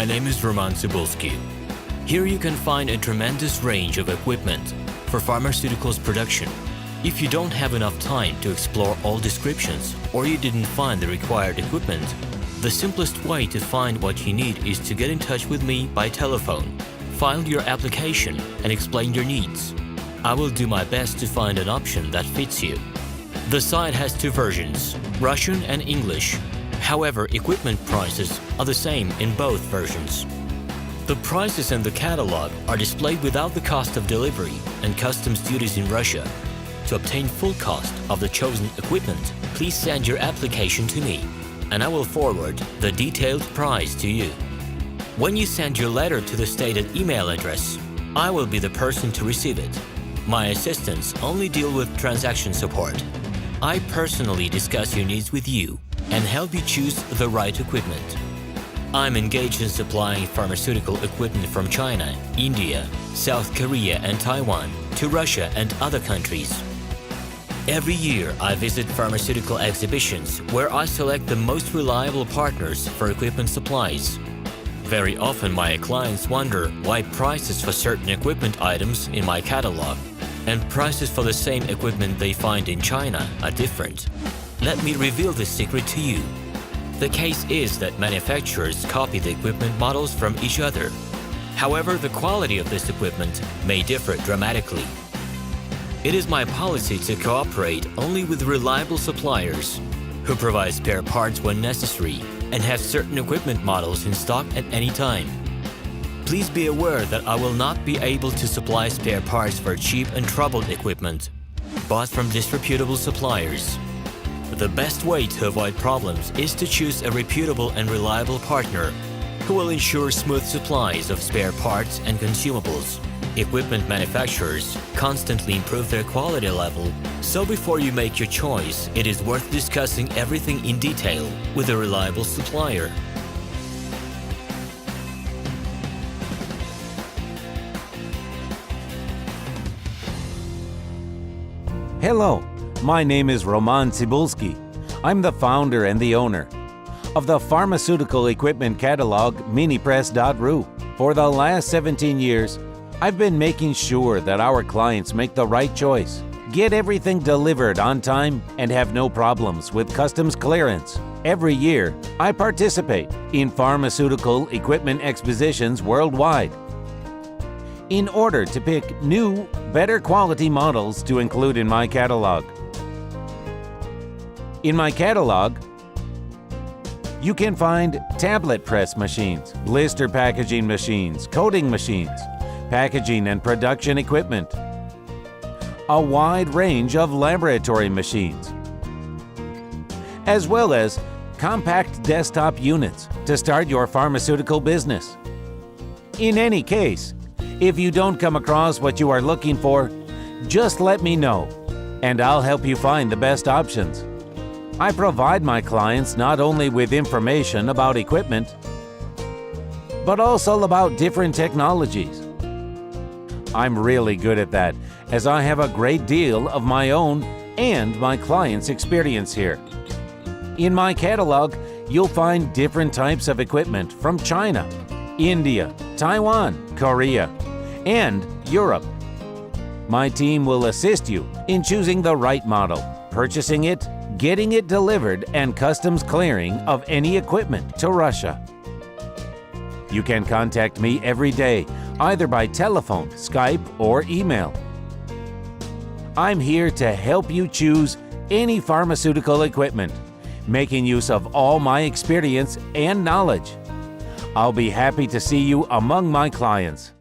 My name is Roman Cybulski. Here you can find a tremendous range of equipment for pharmaceuticals production. If you don't have enough time to explore all descriptions or you didn't find the required equipment, the simplest way to find what you need is to get in touch with me by telephone, file your application, and explain your needs. I will do my best to find an option that fits you. The site has two versions, Russian and English. However, equipment prices are the same in both versions. The prices in the catalog are displayed without the cost of delivery and customs duties in Russia. To obtain full cost of the chosen equipment, please send your application to me, and I will forward the detailed price to you. When you send your letter to the stated email address, I will be the person to receive it. My assistants only deal with transaction support. I personally discuss your needs with you and help you choose the right equipment. I'm engaged in supplying pharmaceutical equipment from China, India, South Korea, and Taiwan to Russia and other countries. Every year, I visit pharmaceutical exhibitions where I select the most reliable partners for equipment supplies. Very often, my clients wonder why prices for certain equipment items in my catalog and prices for the same equipment they find in China are different. Let me reveal this secret to you. The case is that manufacturers copy the equipment models from each other. However, the quality of this equipment may differ dramatically. It is my policy to cooperate only with reliable suppliers who provide spare parts when necessary and have certain equipment models in stock at any time. Please be aware that I will not be able to supply spare parts for cheap and troubled equipment bought from disreputable suppliers. The best way to avoid problems is to choose a reputable and reliable partner who will ensure smooth supplies of spare parts and consumables. Equipment manufacturers constantly improve their quality level, so before you make your choice, it is worth discussing everything in detail with a reliable supplier. Hello, my name is Roman Cybulski. I'm the founder and the owner of the pharmaceutical equipment catalog minipress.ru. For the last 17 years, I've been making sure that our clients make the right choice, get everything delivered on time, and have no problems with customs clearance. Every year, I participate in pharmaceutical equipment expositions worldwide in order to pick new, better quality models to include in my catalog. In my catalog, you can find tablet press machines, blister packaging machines, coating machines, packaging and production equipment, a wide range of laboratory machines, as well as compact desktop units to start your pharmaceutical business. In any case, if you don't come across what you are looking for, just let me know, and I'll help you find the best options. I provide my clients not only with information about equipment, but also about different technologies. I'm really good at that, as I have a great deal of my own and my clients' experience here. In my catalog, you'll find different types of equipment from China, India, Taiwan, Korea, and Europe. My team will assist you in choosing the right model, purchasing it, getting it delivered, and customs clearing of any equipment to Russia. You can contact me every day, either by telephone, Skype, or email. I'm here to help you choose any pharmaceutical equipment, making use of all my experience and knowledge. I'll be happy to see you among my clients.